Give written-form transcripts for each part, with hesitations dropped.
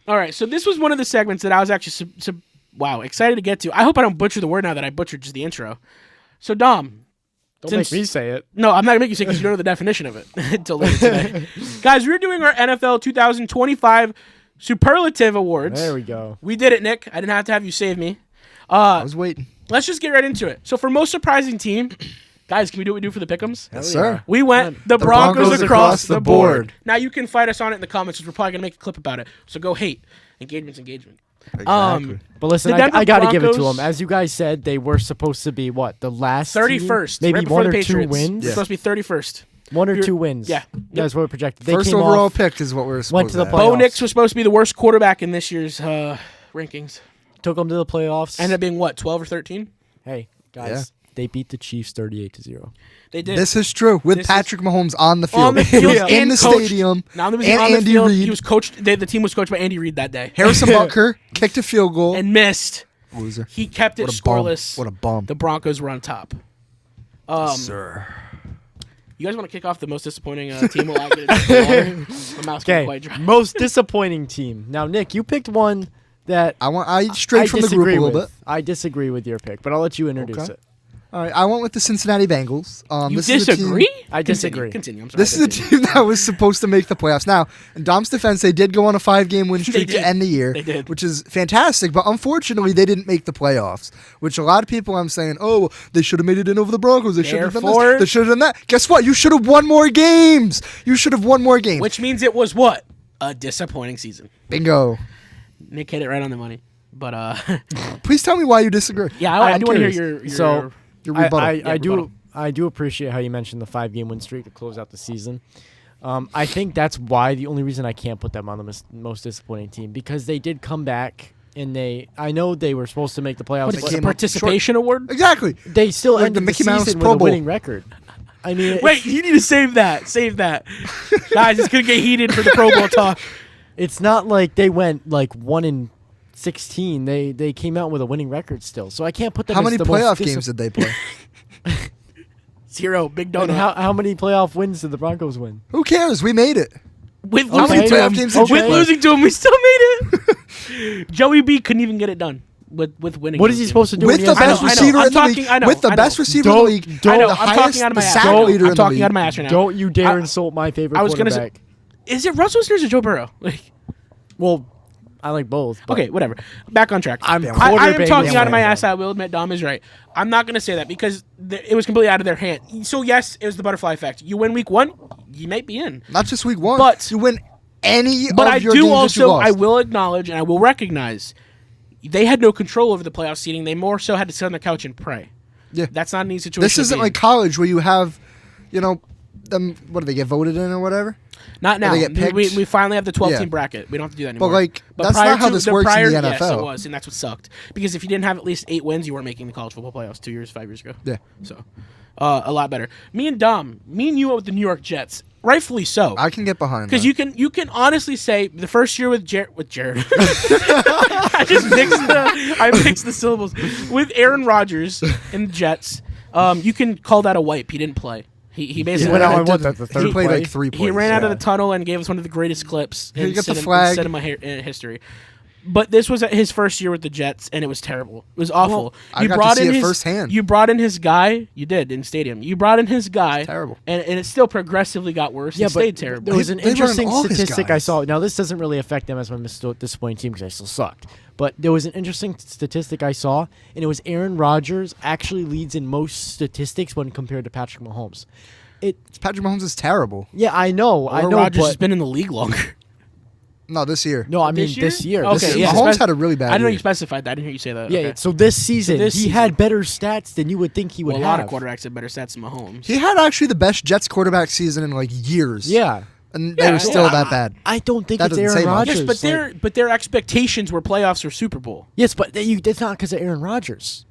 All right, so this was one of the segments that I was actually excited to get to. I hope I don't butcher the word now that I butchered just the intro. So, Dom. Don't make me say it. No, I'm not going to make you say it because you don't know the definition of it until later today. Guys, we're doing our NFL 2025 Superlative Awards. There we go. We did it, Nick. I didn't have to have you save me. I was waiting. Let's just get right into it. So, for most surprising team, guys, can we do what we do for the pick'ems? Yes, sir. We went the Broncos across the board. Now, you can fight us on it in the comments because we're probably going to make a clip about it. So, go hate. Engagement's engagement. Exactly. But listen, I got to give it to them. As you guys said, they were supposed to be, the last 31st. Maybe right one or two wins? It's supposed to be 31st. One or two wins. Yeah. That's what we projected. They First came overall off, pick is what we're supposed went to the to playoffs. Bo Nix was supposed to be the worst quarterback in this year's rankings. Took them to the playoffs. Ended up being, 12 or 13? Hey, guys, they beat the Chiefs 38-0. They did. This is true. With Patrick Mahomes on the field. On the field in and the coached. stadium. Not only was and he on the Andy field, Reid. he was coached. The team was coached by Andy Reid that day. Harrison Butker kicked a field goal. And missed. Loser. He kept it What a bum. scoreless. What a bum. The Broncos were on top. Sir. You guys want to kick off the most disappointing team? While I get it. My mouth's getting quite dry. Most disappointing team. Now, Nick, you picked one that I strayed from the group a little bit. I disagree with your pick, but I'll let you introduce it. All right, I went with the Cincinnati Bengals. You this is a disagree? team, I disagree. Continue. I'm sorry. This is a team that was supposed to make the playoffs. Now, in Dom's defense, they did go on a 5-game win streak to end the year, They did. which is fantastic. But unfortunately, they didn't make the playoffs, which a lot of people I'm saying, oh, they should have made it in over the Broncos. They should have done this. They should have done that. Guess what? You should have won more games. Which means it was what? A disappointing season. Bingo. Nick hit it right on the money. But Please tell me why you disagree. yeah, I do want to curious. hear your So, Your rebuttal. I do appreciate how you mentioned the 5-game win streak to close out the season. I think that's why the only reason I can't put them on the most disappointing team, because they did come back and I know they were supposed to make the playoffs. what is this, a participation award? Exactly. They still Like ended the Mickey the Mouse season Pro with a Bowl. winning record. I mean, Wait, you need to save that. Guys, it's gonna get heated for the Pro Bowl talk. it's not like they went 1-16. They came out with a winning record still, so I can't put them. How as many the playoff most games did they play? 0, big And donut. how many playoff wins did the Broncos win? Who cares? We made it. With How many losing to playoff him, games did you with play? losing to him, we still made it. Joey B couldn't even get it done with winning. What is he supposed to do? With the best receiver in the league. With the best receiver in the league. I know. The I'm highest talking out of my ass. sack leader in I'm the talking league. out of my ass right now. Don't you dare insult my favorite I was gonna say, quarterback. is it Russell Wilson or is it Joe Burrow? Well, I like both. but Okay, whatever. Back on track. I'm I am quarterbacking talking out of my him. ass. I will admit, Dom is right. I'm not going to say that because it was completely out of their hand. So, yes, it was the butterfly effect. You win week 1, you might be in. Not just week 1. But you win any But of I your do games that you also, lost. I will acknowledge and I will recognize they had no control over the playoff seeding. They more so had to sit on the couch and pray. Yeah. That's not an easy situation. This to isn't be like in. college where you have, them. What do they get voted in or whatever? Not now. they get picked? We finally have the 12-team Yeah. bracket. We don't have to do that anymore. But that's prior not how to this works in the Yes, NFL. it was, and that's what sucked. Because if you didn't have at least 8 wins, you weren't making the college football playoffs 5 years ago. Yeah. So, a lot better. Me and you with the New York Jets, rightfully so. I can get behind that. Because you can honestly say the first year with Jared. I just mixed the syllables with Aaron Rodgers and the Jets. You can call that a wipe. He didn't play. He basically went out I on did- the third he played play? like 3 plays. he ran out of yeah. the tunnel and gave us one of the greatest clips He in got the flag. cinema history. But this was his first year with the Jets, and it was terrible. It was awful. Well, I got to see it firsthand. You brought in his guy. You did in stadium. You brought in his guy. Terrible. And it still progressively got worse. Yeah, It but stayed terrible. there was an They run interesting all his statistic I guys. saw. Now, this doesn't really affect them as my disappointing team because I still sucked. But there was an interesting statistic I saw, and it was Aaron Rodgers actually leads in most statistics when compared to Patrick Mahomes. Patrick Mahomes is terrible. Yeah, I know. Rodgers has but been in the league longer. No, this year. no, I mean this year. Okay, This yeah. season. Mahomes had a really bad I didn't know year. you specified that. I didn't hear you say that. Yeah, Okay. so this season, this he season- had better stats than you would think he would Well, a have. lot of quarterbacks have better stats than Mahomes. He had actually the best Jets quarterback season in like years. Yeah. And they were still that bad. I don't think That it's doesn't Aaron say much. Rodgers. Yes, but their expectations were playoffs or Super Bowl. Yes, but it's not because of Aaron Rodgers.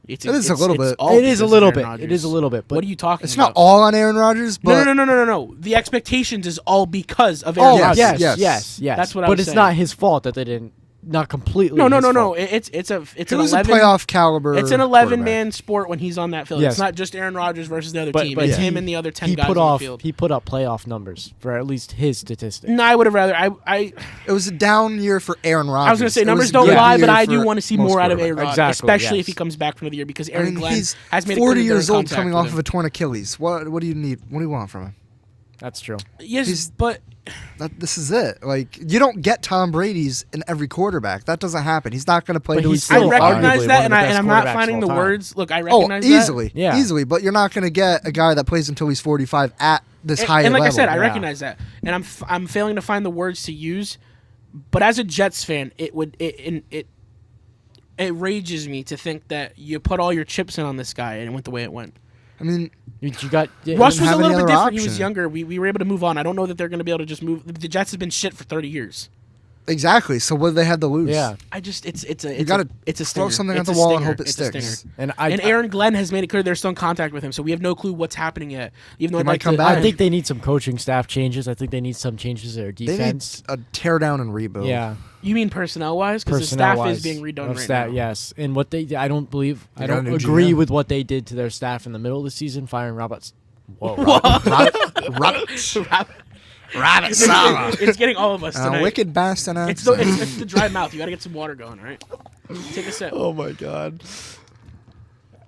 It is a little bit. all It is a because of little Aaron bit. Rodgers. It is a little bit. But What are you talking It's about? not all on Aaron Rodgers, but No. The expectations is all because of Aaron Oh, Rodgers. yes. Yes. That's what I But was it's saying. not his fault that they didn't. not completely. No. his fault. It's It an was 11 a playoff caliber. It's an 11-man sport when he's on that field. Yes. It's not just Aaron Rodgers versus the other But- team. but It's he- him and the other 10 He guys put on off. the field. He put up playoff numbers for at least his statistics. No, I would have rather. I It was a down year for Aaron Rodgers. was going to say It numbers was a don't good lie, but year I do for want to see most more out of quarterbacks. A-Rod, Exactly, especially yes. if he comes back from another year because I Aaron mean, Glenn he's has made it 40 clear years they're in old, contact coming with off him. of a torn Achilles. What do you need? What do you want from him? That's true. Yes, but This is it. Like, you don't get Tom Brady's in every quarterback. That doesn't happen. He's not going to play But till he's he's still I 45. recognize arguably that, one of the and best I'm not quarterbacks finding of the all time. words. Look, I Oh, recognize that. easily. Yeah. Easily. But you're not going to get a guy that plays until he's 45 at this high And like level. I said, I yeah. recognize that, and I'm failing to find the words to use. But as a Jets fan, it rages me to think that you put all your chips in on this guy and it went the way it went. I mean, You got Russ was have a little any bit other different. He was option. younger. We were able to move on. I don't know that they're going to be able to just move. The Jets have been shit for 30 years. exactly. So what do they have to lose? Yeah. I just it's a gotta it's a stinger. throw something It's at a the wall and stinger. hope it It's a sticks. stinger. And And Aaron Glenn has made it clear they're still in contact with him, so we have no clue what's happening yet. Even though He I'd might like come to, back. I think they need some coaching staff changes. I think they need some changes to their They need defense. a tear down and rebuild. Yeah, You mean personnel wise? Because the staff personnel-wise. is being redone Of right staff, now. yes. And what they, I don't believe, They I got a don't new agree GM. with what they did to their staff in the middle of the season, firing Roberts. Whoa, Rabbit Sala. It's getting all of us tonight. Wicked bastard. It's the dry mouth. You got to get some water going. All right, take a sip. Oh my god.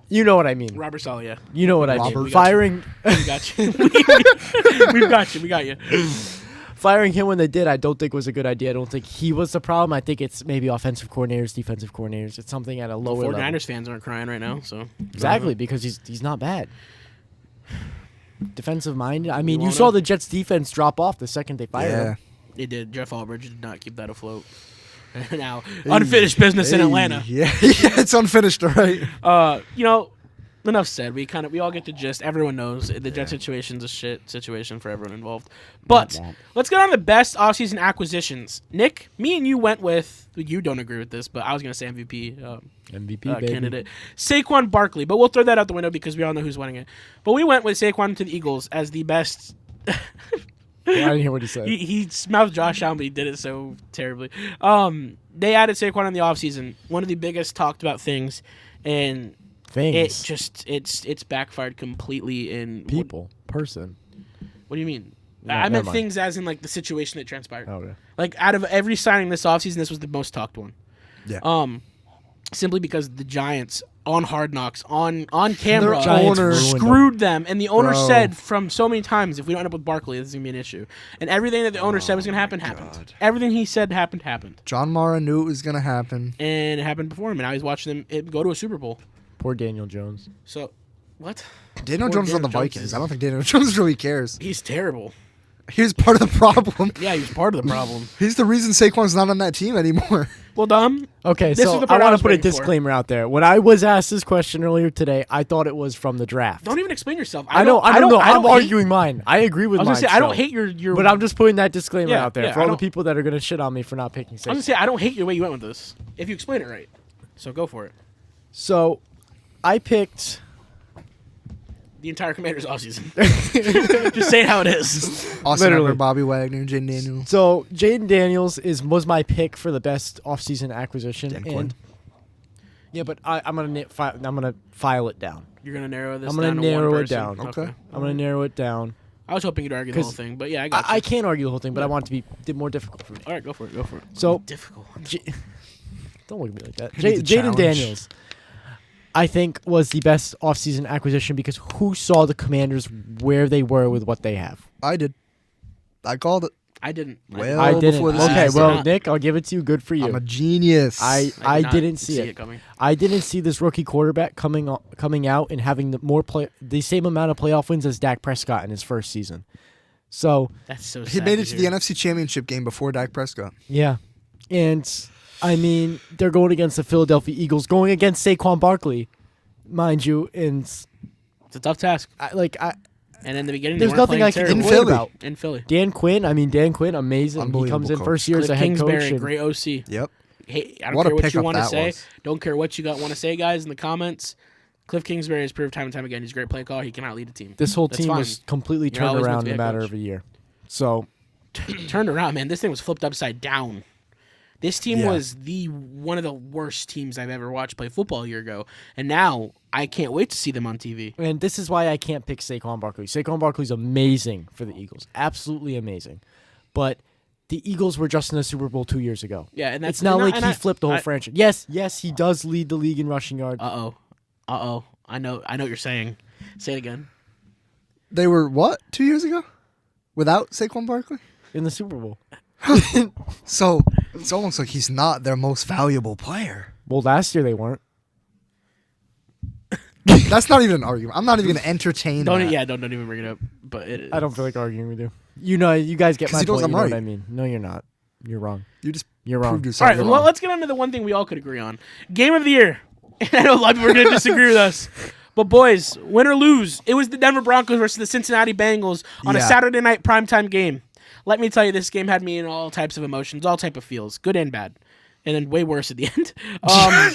You know what I mean. Robert Saleh, yeah. You know what I Robert. mean. Firing, We got you. We've got you. We got you. firing him when they did, I don't think was a good idea. I don't think he was the problem. I think it's maybe offensive coordinators, defensive coordinators. It's something at a lower level. 49ers fans aren't crying right now, so Exactly, because he's not bad. Defensive minded. I mean, you wanna- saw the Jets defense drop off the second they fired Yeah. him. they did. Jeff Albridge did not keep that afloat. Now, unfinished business in Atlanta. Yeah, it's unfinished, all right? Enough said. We all get the gist. Everyone knows the Jet situation's a shit situation for everyone involved. But let's get on the best offseason acquisitions. Nick, me and you went with. You don't agree with this, but I was going to say MVP. MVP baby. Candidate Saquon Barkley, but we'll throw that out the window because we all know who's winning it. But we went with Saquon to the Eagles as the best. I didn't hear what he said. He mouthed Josh Allen, but he did it so terribly. They added Saquon in the offseason. One of the biggest talked about things, and Things. it's backfired completely in Person. What do you mean? No, I never meant mind. things as in like the situation that transpired. Okay. Like out of every signing this offseason, this was the most talked one. Yeah. Simply because the Giants on Hard Knocks on camera Their owner screwed them, and the owner Bro. said from so many times, if we don't end up with Barkley, this is gonna be an issue. And everything that the owner said was gonna happen happened. God. Everything he said happened, John Mara knew it was going to happen. and it happened before him. And now he's watching them go to a Super Bowl. Poor Daniel Jones. So, what? Daniel Poor Jones is on the Daniel Jones Vikings. is- I don't think Daniel Jones really cares. He's terrible. He's part of the problem. Yeah, he was part of the problem. He's the reason Saquon's not on that team anymore. Well, Dom. Okay, This so is the I part I want was to put a waiting for. disclaimer out there. When I was asked this question earlier today, I thought it was from the draft. Don't even explain yourself. I don't know. I'm hate- arguing mine. I agree with I was mine. gonna say I don't still. hate your. But I'm just putting that disclaimer Yeah, out there yeah, for I all the don't- people that are going to shit on me for not picking I was Saquon. gonna say I don't hate your way you went with this. If you explain it right, so go for it. So, I picked. The entire Commanders offseason. Just say it how it is. Austin Literally. Eckler, Bobby Wagner, Jaden Daniels. So Jaden Daniels was my pick for the best offseason acquisition. Dan and Quinn. yeah, but I'm gonna file it down. You're gonna narrow this. I'm gonna down to one narrow it person? down. Okay. I'm gonna narrow it down. I was hoping you'd argue the whole 'Cause thing, but yeah, I got you. I can't argue the whole thing, but I want it to be more difficult for me. All right, go for it. Go for it. So Difficult. don't look at me like that. He needs a Jaden challenge. Daniels, I think, was the best offseason acquisition because who saw the Commanders where they were with what they have? I did. I called it. I didn't. Well, I didn't. before the Okay, season. well, Not. Nick, I'll give it to you. Good for you. I'm a genius. I did didn't not see it. coming. I didn't see this rookie quarterback coming out and having the same amount of playoff wins as Dak Prescott in his first season. So That's so. He sad made it to the hear. NFC Championship game before Dak Prescott. yeah, and I mean they're going against the Philadelphia Eagles, going against Saquon Barkley, mind you, and It's a tough task. I And in the beginning, there's they weren't nothing playing I can terrible. In complain Philly. about. In Philly. Dan Quinn, amazing. He Unbelievable comes in coach. first year as Cliff a head coach. Kingsbury, and- great OC. Yep. Hey, I don't What a care what you pickup want to that say. was. Don't care what you want to say, guys, in the comments. Cliff Kingsbury has proved time and time again he's a great play caller. He cannot lead a team. This whole That's team fine. was completely You're turned always meant around to be in a a matter coach. of a year. So Turned around, man. This thing was flipped upside down. This team Yeah. was one of the worst teams I've ever watched play football a year ago, and now I can't wait to see them on TV. And this is why I can't pick Saquon Barkley. Saquon Barkley's amazing for the Eagles, absolutely amazing, but the Eagles were just in the Super Bowl 2 years ago. Yeah, and that's It's not like and he I- flipped the whole franchise. Yes, he does lead the league in rushing yards. Uh oh. I know what you're saying. Say it again. They were what 2 years ago, without Saquon Barkley. In the Super Bowl. So it's almost like he's not their most valuable player. Well, last year they weren't. That's not even an argument. I'm not even going to entertain Don't that. don't even bring it up. But it, I don't feel like arguing with you. You know, you guys get 'Cause my he knows point. I'm You know what right. I mean? No, you're not. You're wrong. You just You're wrong. proved All yourself right, wrong. well, let's get on to the one thing we all could agree on. Game of the year. I know a lot of people are going to disagree with us. But, boys, win or lose, it was the Denver Broncos versus the Cincinnati Bengals on a Yeah. Saturday night primetime game. Let me tell you, this game had me in all types of emotions, all type of feels, good and bad, and then way worse at the end.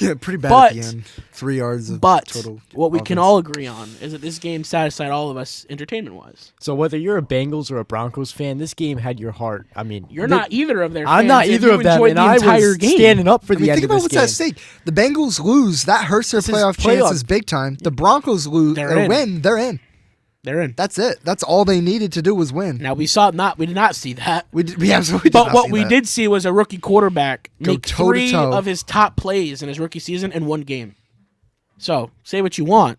Yeah, pretty bad but- at the end. 3 yards of But total. what we can offense. all agree on is that this game satisfied all of us entertainment-wise. So whether you're a Bengals or a Broncos fan, this game had your heart. I mean, You're not either of their fans. I'm not and either you of them, enjoyed and the I entire was game. standing up for I the mean, end think of about this what's game. at stake. The Bengals lose, that hurts their This is playoff playoff. chances big time. The Broncos lose, They're or in. win, they're in. They're in. That's it. That's all they needed to do was win. Now, we did not see that. We absolutely did But not what see we that. did see was a rookie quarterback Go make toe to 3 toe. of his top plays in his rookie season in one game. So, say what you want,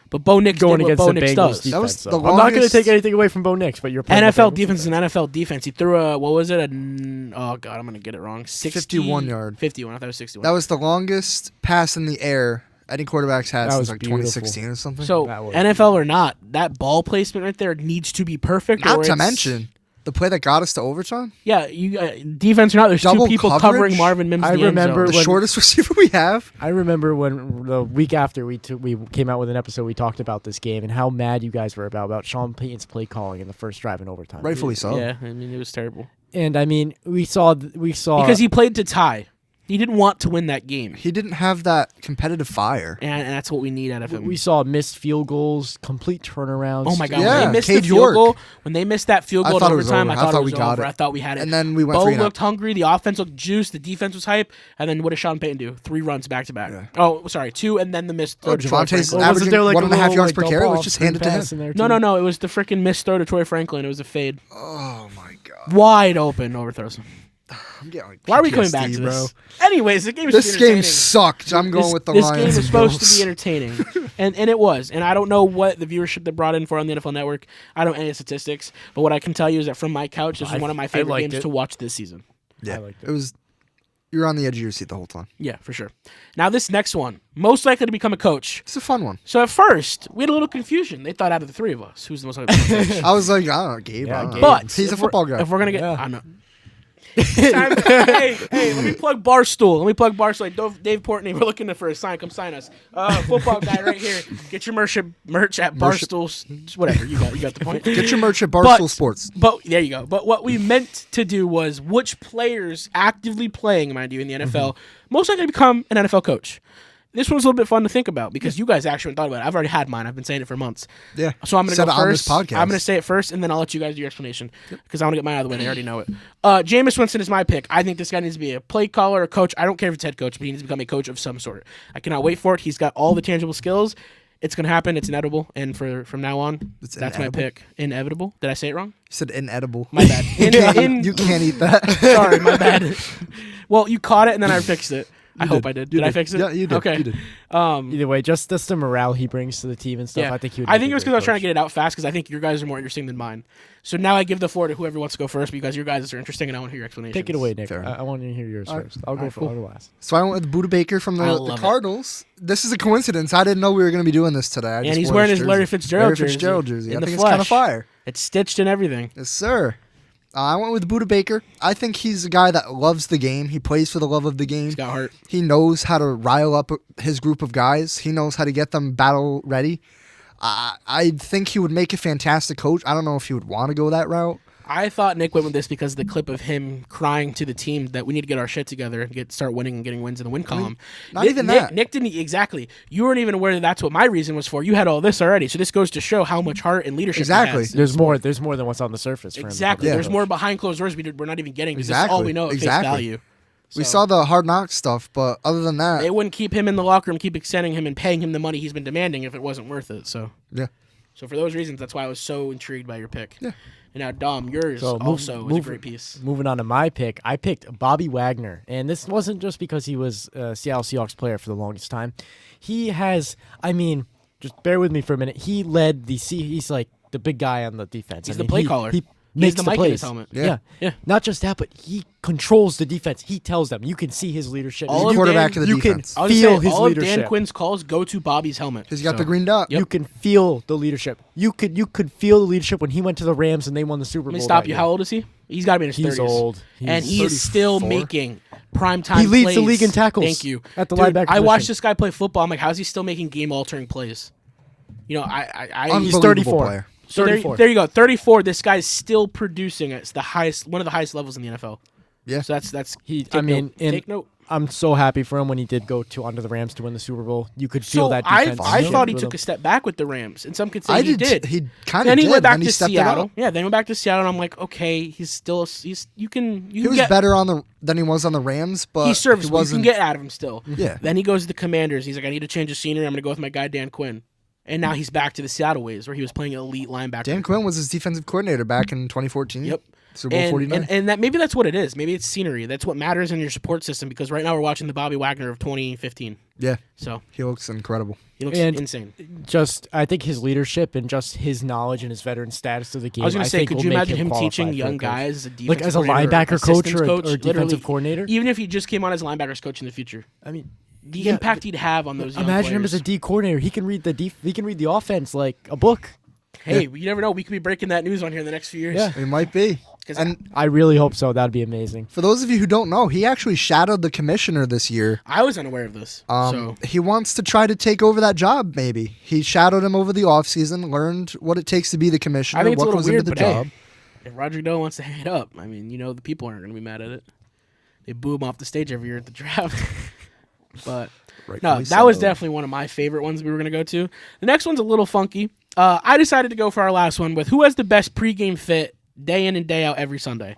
but Bo Nix Going did what against Bo the Nix Bengals does. defense. That was though. the I'm not going to longest- take anything away from Bo Nix, but you're playing the NFL Bengals defense is an NFL defense. He threw a, what was it? Oh, God, I'm going to get it wrong. 51 yard. 51. I thought it was 61. That was the longest pass in the air any quarterback's had That since was like beautiful. 2016 or something. so, that was NFL or not, that ball placement right there needs to be perfect. not or to it's- mention the play that got us to overtime. Yeah, you defense or not, there's Double two people coverage? covering Marvin Mims. I in the end remember zone. The when- shortest receiver we have. I remember when the week after we came out with an episode, we talked about this game and how mad you guys were about Sean Payton's play calling in the first drive in overtime. Rightfully so. Yeah, I mean, it was terrible. And I mean, we saw Because he played to tie. He didn't want to win that game. He didn't have that competitive fire. And that's what we need out of him. we saw missed field goals, complete turnarounds. Oh my God! Yeah, when they missed Cade the field York. goal, when they missed that field I goal in thought it was overtime, over. I thought it was we got over. it. I thought we had it. And then we went Bo 3-0. looked hungry. The offense looked juiced. The defense was hype. And then what did Sean Payton do? 3 runs back to back. Yeah. Oh, sorry, 2, and then the missed throw Oh, to Troy Javonte's Franklin. Well, wasn't averaging there like 1.5 a little, yards like, per dump carry. Let's off, just hand it to pass him. in there, No, too? it was the freaking missed throw to Troy Franklin. It was a fade, Oh my god! wide open overthrows. I'm getting like Why are we coming back PTSD, to bro? this? Anyways, the game. This game sucked. I'm going with the This Lions. game was and supposed Bills. to be entertaining, and it was. And I don't know what the viewership they brought in for on the NFL Network. I don't know any statistics, but what I can tell you is that from my couch, this was one of my favorite liked games it. to watch this season. Yeah, I liked it. it was. You're on the edge of your seat the whole time. Yeah, for sure. Now this next one, most likely to become a coach. It's a fun one. So at first, we had a little confusion. They thought out of the 3 of us, who's the most likely to become a coach. I was like, I don't know, Gabe. Yeah, I don't know. Gabe. But he's a if football we're- guy. If we're gonna get, Yeah. I know. hey, let me plug Barstool. Like Dave Portney, we're looking for a sign. Come sign us. Football guy right here. Get your merch at Barstool. Whatever. You got the point. Get your merch at Barstool Sports. But there you go. But what we meant to do was which players actively playing, mind you, in the NFL most likely to become an NFL coach. This one's a little bit fun to think about because you guys actually haven't thought about it. I've already had mine. I've been saying it for months. Yeah. So I'm going to Said go it on this first. podcast. I'm going to say it first, and then I'll let you guys do your explanation because I want to get mine out of the way. They already know it. Jameis Winston is my pick. I think this guy needs to be a play caller, a coach. I don't care if it's head coach, but he needs to become a coach of some sort. I cannot wait for it. He's got all the tangible skills. It's going to happen. It's inevitable. And from now on, It's that's inedible? my pick. Inevitable. Did I say it wrong? You said inedible. My bad. You can't eat that. Sorry, my bad. Well, you caught it, and then I fixed it. I hope I did. You Did I fix it? Yeah, you did. Okay. You did. Either way, just the morale he brings to the team and stuff. Yeah. I think he would. I make think a it was great because I was trying to coach. get it out fast because I think your guys are more interesting than mine. So now I give the floor to whoever wants to go first because your guys are interesting and I want to hear your explanation. Take it away, Nick. Fair I want to hear yours All right. first. I'll go for the last. So I went with Buda Baker from I the love it. Cardinals. This is a coincidence. I didn't know we were going to be doing this today. I And just he's wore wearing his jersey. Larry Fitzgerald jersey. in I the think it's kind of flesh. fire. It's stitched and everything. Yes, sir. I went with Buda Baker. I think he's a guy that loves the game. He plays for the love of the game. He's got heart. He knows how to rile up his group of guys. He knows how to get them battle ready. I think he would make a fantastic coach. I don't know if he would want to go that route. I thought Nick went with this because of the clip of him crying to the team that we need to get our shit together and start winning and getting wins in the win column. not even that. Nick didn't exactly. You weren't even aware that that's what my reason was for. You had all this already, so this goes to show how much heart and leadership. Exactly. He has. There's more. There's more than what's on the surface. For him. Exactly. Yeah. There's more behind closed doors we're not even getting. This is all Exactly. we know at face Exactly. value. We saw the Hard Knocks stuff, but other than that, they wouldn't keep him in the locker room, keep extending him and paying him the money he's been demanding if it wasn't worth it. So yeah. So for those reasons, that's why I was so intrigued by your pick. Yeah. And now, Dom, yours was a great piece. Moving on to my pick, I picked Bobby Wagner. And this wasn't just because he was a Seattle Seahawks player for the longest time. He has, just bear with me for a minute. He led he's like the big guy on the defense. He's the play caller. He makes the the mic in plays. his helmet. Yeah. Not just that, but he controls the defense. He tells them. You can see his leadership. He's the quarterback of the defense. You can feel his all leadership. Of Dan Quinn's calls go to Bobby's helmet. He's got the green dot. You can feel the leadership. You could feel the leadership when he went to the Rams and they won the Super Bowl. Let me stop you. How old is he? He's got to be in his 30s. He's old. And he is still making primetime He leads plays. the league in tackles. Thank you. At the Dude, linebacker I watched position. this guy play football. I'm like, how's he still making game-altering plays? You know, He's 34. Player. So there you go. 34. This guy's still producing at the highest, one of the highest levels in the NFL. Yeah. So that's take note. I'm so happy for him when he did go under the Rams to win the Super Bowl. You could feel that defense. I thought he took a step back with the Rams, and some could say he did. He kind of did. Then he went back then he to stepped Seattle. It up. Yeah, then he went back to Seattle, and I'm like, okay, he was better than he was on the Rams, but he's serviceable. You can get out of him still. Yeah. Then he goes to the Commanders. He's like, I need to change the scenery. I'm going to go with my guy Dan Quinn. And now he's back to the Seattle ways, where he was playing elite linebacker. Dan Quinn was his defensive coordinator back in 2014. Yep. Super Bowl 49. And maybe that's what it is. Maybe it's scenery. That's what matters in your support system, because right now we're watching the Bobby Wagner of 2015. Yeah. So he looks incredible. He looks insane. I think his leadership and just his knowledge and his veteran status of the game. I was going to say, could you imagine him teaching young guys as a defensive as a linebacker coach or defensive coordinator? Even if he just came on as linebackers coach in the future. The impact he'd have on those young Imagine him players. as a D coordinator. He can read the offense like a book. Hey, you never know. We could be breaking that news on here in the next few years. Yeah. It might be. And I really hope so. That'd be amazing. For those of you who don't know, he actually shadowed the commissioner this year. I was unaware of this. He wants to try to take over that job, maybe. He shadowed him over the offseason, learned what it takes to be the commissioner, I think it's what a little goes weird, into the but job. Hey, if Roger Goodell wants to hang it up, the people aren't going to be mad at it. They boo him off the stage every year at the draft. But that was definitely one of my favorite ones we were going to go to. The next one's a little funky. I decided to go for our last one with who has the best pregame fit day in and day out every Sunday.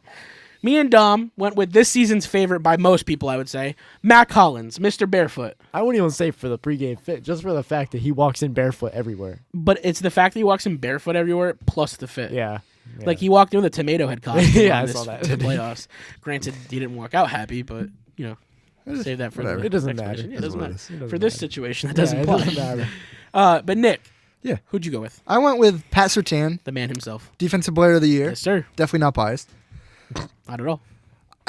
Me and Dom went with this season's favorite by most people, I would say, Matt Collins, Mr. Barefoot. I wouldn't even say for the pregame fit, just for the fact that he walks in barefoot everywhere. But it's the fact that he walks in barefoot everywhere plus the fit. Yeah. Like he walked in with a tomato head costume. Yeah, I saw that. The playoffs. Granted, he didn't walk out happy, but save that for whatever. the It doesn't matter. explanation. Yeah, it doesn't matter. It doesn't For this matter. situation, it doesn't apply. It doesn't matter. But Nick, Yeah. who'd you go with? I went with Pat Surtain, The man himself. Defensive Player of the Year. Yes, sir. Definitely not biased. Not at all.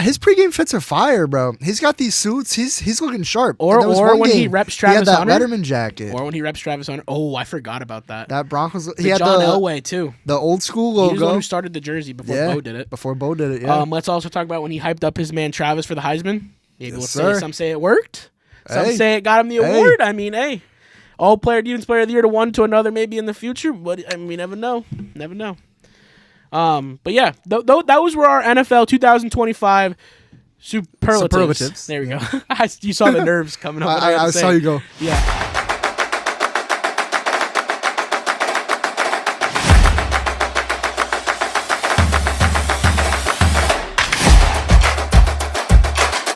His pregame fits are fire, bro. He's got these suits. He's looking sharp. Or And there was one when he game, reps he had Travis that Hunter. Letterman jacket. Or when he reps Travis Hunter. Oh, I forgot about that. That Broncos. He The had John the Elway, too. old school He was the one logo. who started the jersey before Bo did it. Before Bo did it, yeah. Let's also talk about when he hyped up his man Travis for the Heisman. Maybe Yes, we'll say, sir. some say it worked. Some Hey. say it got him the award. Hey. All player, defense player of the year to one to another maybe in the future. But we never know. Never know. But yeah, those were our NFL 2025 superlatives. Superlatives. There we go. You saw the nerves coming up. I saw you go. Yeah.